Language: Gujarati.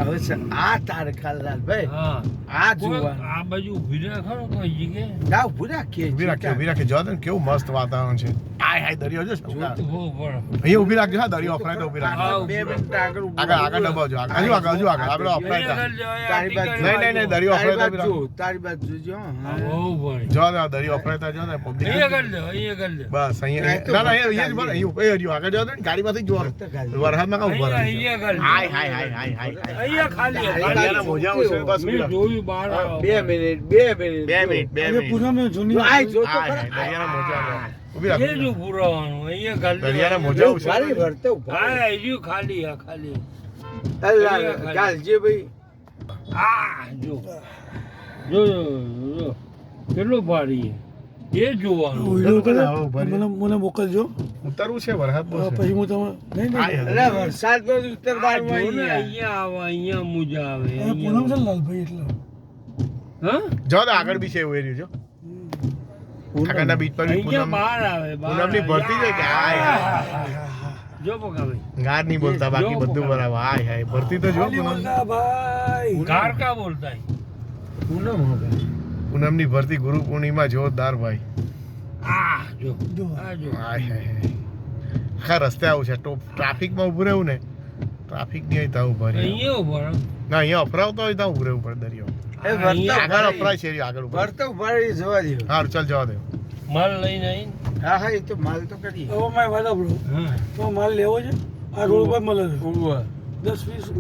હવે આ તાર ખાલલાલ ભાઈ આ જોવાનું આ બાજુ ઊભી રાખો કોઈ જગ્યાએ ના ઊભું રાખીએ ઊભી રાખી જો ને કેવું મસ્ત વાતાવરણ છે હાય હાય દરિયો જો જોતું બહુ પડે અહીંયા ઊભી રાખજો હા દરિયો અફરાય તો ઊભી રાખજો 2 મિનિટ આગળ આગળ દબાવજો હજુ આગળ આપણે અફરાય તારી બાજુ નહીં દરિયો અફરાય તો તારી બાજુ જોજો બહુ પડે જો ને દરિયો અફરાય જો ને પબ્લિક અહીંયા કરી દો બસ અહીંયા ના ના અહીંયા જ બોલ અહીંયા હજુ આગળ જો ને ગાડીમાંથી જોવાનું વરસાદમાં કા ઉભા રહો હાય હાય હાય હાય હાય અહીંયા ખાલી અહીંયા મોજા આવશે બસ મેં જોયું બહાર 2 મિનિટ 2 મિનિટ પૂનમ જૂની આ જો તો દરિયાના મોજા ઊભી એ રાખો જો પુરાવાનું અહીંયા ખાલી દરિયાના મોજા ભારી આવશે ભરતે ઉભા હા એ ખાલી આ ખાલી અલ્લાહ ગાલજી ભાઈ આ જો જો જો કેટલો ભારી એ જોવાનું મને મોકલજો ઉતરવું છે વરસાદ બહુ છે પછી હું તમે અરે વરસાદ પર ઉત્તર આ બારમાં જો ને અહીંયા અહીંયા આવે અહીંયા મુજા આવે પૂનમ છે ને લાલભાઈ એટલે હા જો તો આગળ બી છે એવું એર્યું જો આગળના બીચ પર બી અહીંયા પૂનમ બહાર આવે પૂનમની ભરતી છે કે હાય જો પકાભાઈ ગાર નહીં બોલતા બાકી બધું બરાબર હાય હાય ભરતી તો જો પૂનમ ભાઈ કાર કા બોલતા है પૂનમ હવે પૂનમની ભરતી ગુરુ પૂર્ણિમા જોરદાર ભાઈ આ જો જો. આ જો હાય હાય હાય આખા રસ્તે આવું છે તો ટ્રાફિકમાં ઊભું રહેવું ને ટ્રાફિક નહીં હોય ત્યાં ઊભા રહે અહીંયા ઉભો રહો. ના અહીંયા અફરાવતો હોય ત્યાં ઊભું રહેવું પડે દરિયો એ ભરતે આગળ અફરાય છે આગળ ઊભું ભરતે ઉભા રહી જવા દો હારું ચાલ જવા દે માલ લઈને આવીને હા હા એ તો માલ તો કરીએ હવે મારે વાત આપણો હા તો માલ લેવો છે આ રોડ ઉપર મળે છે ઉભા 10-20